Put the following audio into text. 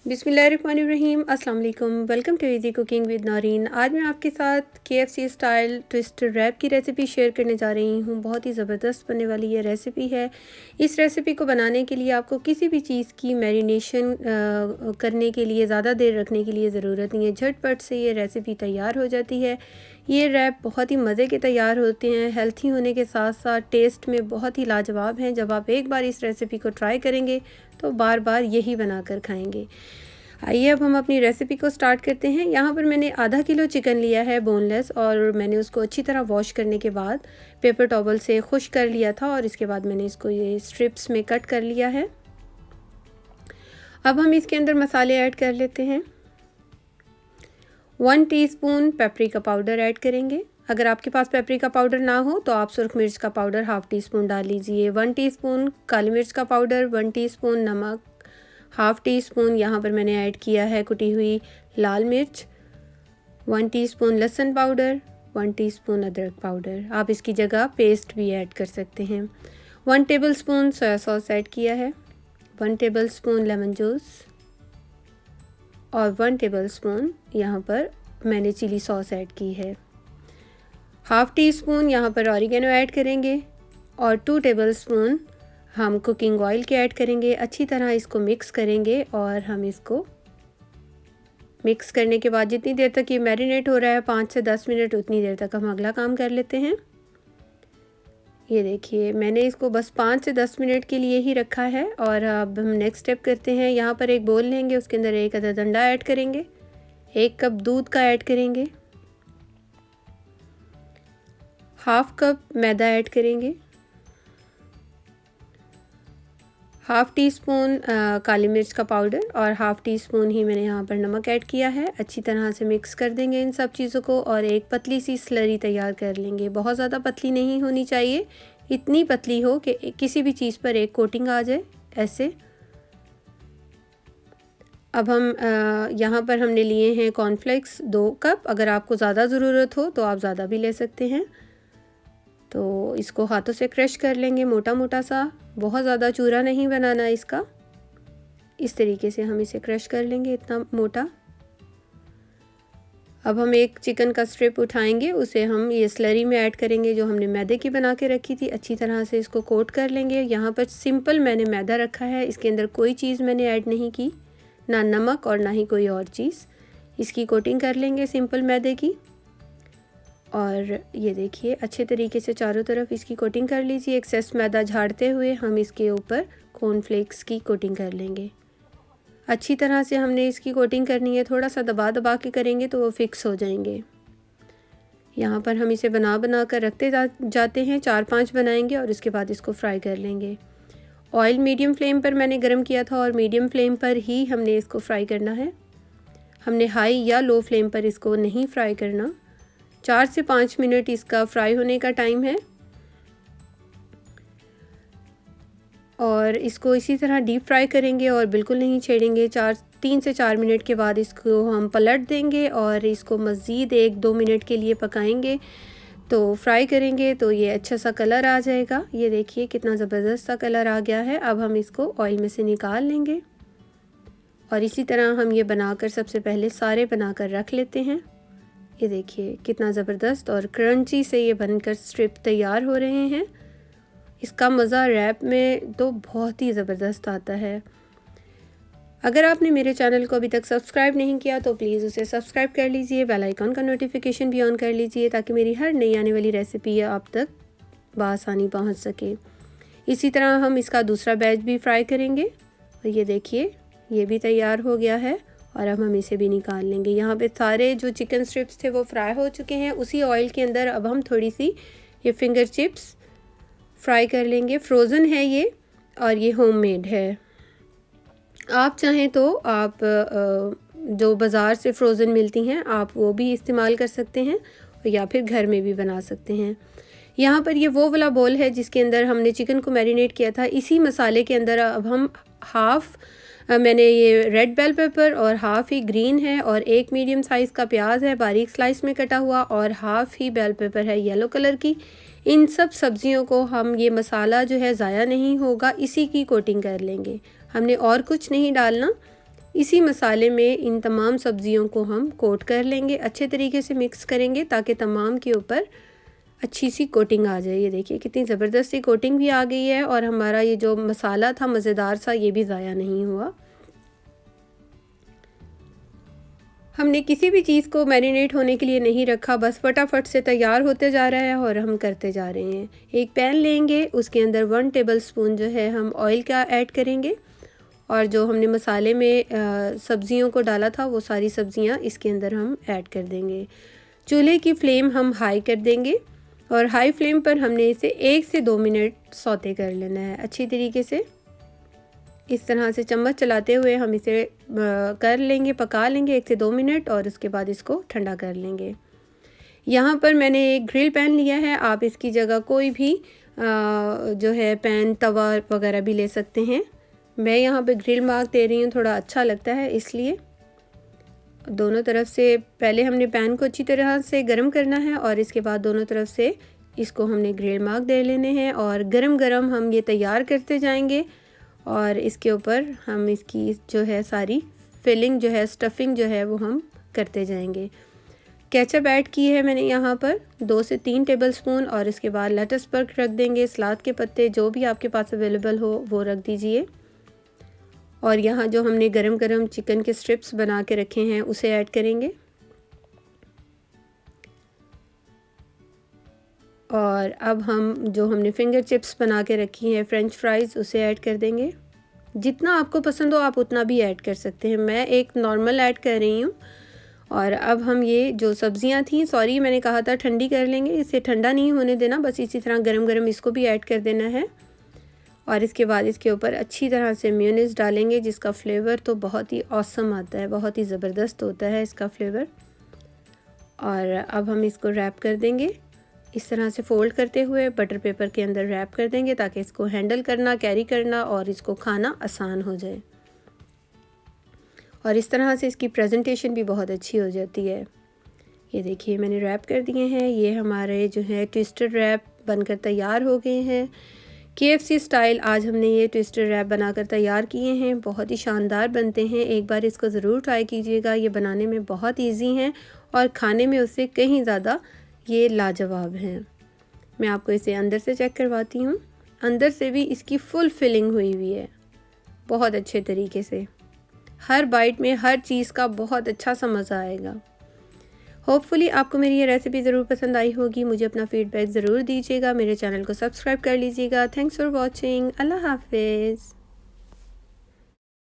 बिस्मिल्लाहिर्रहमानिर्रहीम। अस्सलाम वालेकुम। Welcome to easy cooking with Naureen. आज मैं आपके साथ KFC स्टाइल ट्विस्ट रैप की रेसिपी शेयर करने जा रही हूँ। बहुत ही ज़बरदस्त बनने वाली ये रेसिपी है। इस रेसिपी को बनाने के लिए आपको किसी भी चीज़ की मैरिनेशन करने के लिए, ज़्यादा देर रखने की लिए ज़रूरत नहीं है। झटपट से ये रेसिपी तैयार हो जाती है। ये रैप बहुत ही मज़े के तैयार होते हैं। हेल्थी होने के साथ साथ टेस्ट में बहुत ही लाजवाब हैं। जब आप एक बार इस रेसिपी को ट्राई करेंगे तो बार बार यही बनाकर खाएंगे। आइए अब हम अपनी रेसिपी को स्टार्ट करते हैं। यहाँ पर मैंने आधा किलो चिकन लिया है बोनलेस, और मैंने उसको अच्छी तरह वॉश करने के बाद पेपर टॉवल से खुश कर लिया था, और इसके बाद मैंने इसको ये स्ट्रिप्स में कट कर लिया है। अब हम इसके अंदर मसाले ऐड कर लेते हैं। 1 टीस्पून पेपरिका पाउडर ऐड करेंगे। अगर आपके पास पेपरिका पाउडर ना हो तो आप सुरख मिर्च का पाउडर हाफ़ टी स्पून डाल लीजिए। 1 टीस्पून काली मिर्च का पाउडर, 1 टीस्पून नमक, हाफ़ टी स्पून यहाँ पर मैंने ऐड किया है कुटी हुई लाल मिर्च, 1 टीस्पून लहसुन पाउडर, 1 टीस्पून अदरक पाउडर। आप इसकी जगह पेस्ट भी ऐड कर सकते हैं। 1 टेबलस्पून सोया सॉस ऐड किया है, 1 टेबलस्पून लेमन जूस, और 1 टेबलस्पून यहाँ पर मैंने चिली सॉस ऐड की है। हाफ़ टी स्पून यहाँ पर ऑरिगेनो ऐड करेंगे, और 2 टेबलस्पून हम कुकिंग ऑयल के ऐड करेंगे। अच्छी तरह इसको मिक्स करेंगे, और हम इसको मिक्स करने के बाद जितनी देर तक ये मैरिनेट हो रहा है 5 से 10 मिनट, उतनी देर तक हम अगला काम कर लेते हैं। ये देखिए मैंने इसको बस 5 से 10 मिनट के लिए ही रखा है, और अब हम नेक्स्ट स्टेप करते हैं। यहाँ पर एक बोल लेंगे, उसके अंदर एक अदद अंडा ऐड करेंगे, 1 कप दूध का ऐड करेंगे, हाफ़ कप मैदा ऐड करेंगे, हाफ़ टी स्पून काली मिर्च का पाउडर, और हाफ़ टी स्पून ही मैंने यहाँ पर नमक ऐड किया है। अच्छी तरह से मिक्स कर देंगे इन सब चीज़ों को, और एक पतली सी स्लरी तैयार कर लेंगे। बहुत ज़्यादा पतली नहीं होनी चाहिए, इतनी पतली हो कि किसी भी चीज़ पर एक कोटिंग आ जाए, ऐसे। अब हम यहाँ पर हमने लिए हैं कॉर्नफ्लेक्स 2 कप। अगर आपको ज़्यादा ज़रूरत हो तो आप ज़्यादा भी ले सकते हैं। तो इसको हाथों से क्रश कर लेंगे मोटा मोटा सा, बहुत ज़्यादा चूरा नहीं बनाना इसका। इस तरीके से हम इसे क्रश कर लेंगे, इतना मोटा। अब हम एक चिकन का स्ट्रिप उठाएंगे, उसे हम ये स्लरी में ऐड करेंगे जो हमने मैदे की बना के रखी थी। अच्छी तरह से इसको कोट कर लेंगे। यहाँ पर सिंपल मैंने मैदा रखा है, इसके अंदर कोई चीज़ मैंने ऐड नहीं की, ना नमक और ना ही कोई और चीज़। इसकी कोटिंग कर लेंगे सिंपल मैदे की, और ये देखिए अच्छे तरीके से चारों तरफ इसकी कोटिंग कर लीजिए। एक्सेस मैदा झाड़ते हुए हम इसके ऊपर कॉर्नफ्लेक्स की कोटिंग कर लेंगे। अच्छी तरह से हमने इसकी कोटिंग करनी है, थोड़ा सा दबा दबा के करेंगे तो वो फिक्स हो जाएंगे। यहाँ पर हम इसे बना बना कर रखते जाते हैं, 4-5 बनाएंगे और इसके बाद इसको फ्राई कर लेंगे। ऑयल मीडियम फ्लेम पर मैंने गरम किया था, और मीडियम फ्लेम पर ही हमने इसको फ्राई करना है। हमने हाई या लो फ्लेम पर इसको नहीं फ्राई करना। 4 से 5 मिनट इसका फ्राई होने का टाइम है, और इसको इसी तरह डीप फ्राई करेंगे और बिल्कुल नहीं छेड़ेंगे। 3 से 4 मिनट के बाद इसको हम पलट देंगे, और इसको मज़ीद 1-2 मिनट के लिए पकाएंगे। तो फ्राई करेंगे तो ये अच्छा सा कलर आ जाएगा। ये देखिए कितना ज़बरदस्त सा कलर आ गया है। अब हम इसको ऑयल में से निकाल लेंगे, और इसी तरह हम ये बनाकर सबसे पहले सारे बनाकर रख लेते हैं। ये देखिए कितना ज़बरदस्त और क्रंची से ये बनकर स्ट्रिप तैयार हो रहे हैं। इसका मज़ा रैप में तो बहुत ही ज़बरदस्त आता है। अगर आपने मेरे चैनल को अभी तक सब्सक्राइब नहीं किया तो प्लीज़ उसे सब्सक्राइब कर लीजिए, बेल आइकॉन का नोटिफिकेशन भी ऑन कर लीजिए, ताकि मेरी हर नई आने वाली रेसिपी आप तक बआसानी पहुंच सके। इसी तरह हम इसका दूसरा बैच भी फ्राई करेंगे, और ये देखिए ये भी तैयार हो गया है, और अब हम इसे भी निकाल लेंगे। यहाँ पे सारे जो चिकन स्ट्रिप्स थे वो फ्राई हो चुके हैं। उसी ऑयल के अंदर अब हम थोड़ी सी ये फिंगर चिप्स फ्राई कर लेंगे। फ्रोज़न है ये, और ये होममेड है। आप चाहें तो आप जो बाज़ार से फ्रोज़न मिलती हैं आप वो भी इस्तेमाल कर सकते हैं, या फिर घर में भी बना सकते हैं। यहाँ पर ये वो वाला बोल है जिसके अंदर हमने चिकन को मैरिनेट किया था। इसी मसाले के अंदर अब हम मैंने ये रेड बेल पेपर और हाफ़ ही ग्रीन है, और 1 मीडियम साइज़ का प्याज है बारीक स्लाइस में कटा हुआ, और हाफ़ ही बेल पेपर है येलो कलर की। इन सब सब्ज़ियों को हम ये मसाला जो है ज़ाया नहीं होगा, इसी की कोटिंग कर लेंगे। हमने और कुछ नहीं डालना, इसी मसाले में इन तमाम सब्ज़ियों को हम कोट कर लेंगे, अच्छे तरीके से मिक्स करेंगे ताकि तमाम के ऊपर अच्छी सी कोटिंग आ जाए। ये देखिए कितनी ज़बरदस्त सी कोटिंग भी आ गई है और हमारा ये जो मसाला था मज़ेदार सा, ये भी ज़ाया नहीं हुआ। हमने किसी भी चीज़ को मैरिनेट होने के लिए नहीं रखा, बस फटाफट से तैयार होते जा रहा है और हम करते जा रहे हैं। एक पैन लेंगे, उसके अंदर 1 टेबलस्पून जो है हम ऑयल का ऐड करेंगे और जो हमने मसाले में सब्ज़ियों को डाला था वो सारी सब्ज़ियां इसके अंदर हम ऐड कर देंगे। चूल्हे की फ्लेम हम हाई कर देंगे और हाई फ्लेम पर हमने इसे 1 से 2 मिनट सौते कर लेना है अच्छी तरीके से। इस तरह से चम्मच चलाते हुए हम इसे कर लेंगे, पका लेंगे 1 से 2 मिनट और उसके बाद इसको ठंडा कर लेंगे। यहाँ पर मैंने एक ग्रिल पैन लिया है, आप इसकी जगह कोई भी जो है पैन तवा वगैरह भी ले सकते हैं। मैं यहाँ पे ग्रिल मार्क दे रही हूँ, थोड़ा अच्छा लगता है इसलिए। दोनों तरफ से पहले हमने पैन को अच्छी तरह से गर्म करना है और इसके बाद दोनों तरफ से इसको हमने ग्रिल मार्क दे लेने हैं और गरम गरम हम ये तैयार करते जाएंगे और इसके ऊपर हम इसकी जो है सारी फिलिंग जो है, स्टफिंग जो है वो हम करते जाएंगे। केचप ऐड की है मैंने यहाँ पर 2 से 3 टेबलस्पून और इसके बाद लेटस पर रख देंगे, सलाद के पत्ते जो भी आपके पास अवेलेबल हो वो रख दीजिए। और यहाँ जो हमने गरम गरम चिकन के स्ट्रिप्स बना के रखे हैं उसे ऐड करेंगे और अब हम जो हमने फिंगर चिप्स बना के रखी हैं फ्रेंच फ्राइज़ उसे ऐड कर देंगे। जितना आपको पसंद हो आप उतना भी ऐड कर सकते हैं, मैं एक नॉर्मल ऐड कर रही हूँ। और अब हम ये जो सब्ज़ियाँ थी, सॉरी मैंने कहा था ठंडी कर लेंगे, इसे ठंडा नहीं होने देना, बस इसी तरह गरम गरम इसको भी ऐड कर देना है। और इसके बाद इसके ऊपर अच्छी तरह से मेयोनीज़ डालेंगे जिसका फ्लेवर तो बहुत ही ऑसम आता है, बहुत ही ज़बरदस्त होता है इसका फ्लेवर। और अब हम इसको रैप कर देंगे, इस तरह से फ़ोल्ड करते हुए बटर पेपर के अंदर रैप कर देंगे ताकि इसको हैंडल करना, कैरी करना और इसको खाना आसान हो जाए। और इस तरह से इसकी प्रेजेंटेशन भी बहुत अच्छी हो जाती है। ये देखिए मैंने रैप कर दिए हैं, ये हमारे जो है ट्विस्टर रैप बनकर तैयार हो गए हैं। KFC स्टाइल आज हमने ये ट्विस्टर रैप बनाकर तैयार किए हैं, बहुत ही शानदार बनते हैं। एक बार इसको ज़रूर ट्राई कीजिएगा, ये बनाने में बहुत इजी हैं और खाने में उससे कहीं ज़्यादा ये लाजवाब हैं। मैं आपको इसे अंदर से चेक करवाती हूँ, अंदर से भी इसकी फुल फिलिंग हुई हुई है बहुत अच्छे तरीके से। हर बाइट में हर चीज़ का बहुत अच्छा सा मज़ा आएगा। होपफुली आपको मेरी ये रेसिपी ज़रूर पसंद आई होगी। मुझे अपना फीडबैक ज़रूर दीजिएगा, मेरे चैनल को सब्सक्राइब कर लीजिएगा। Thanks for watching. अल्लाह हाफिज़।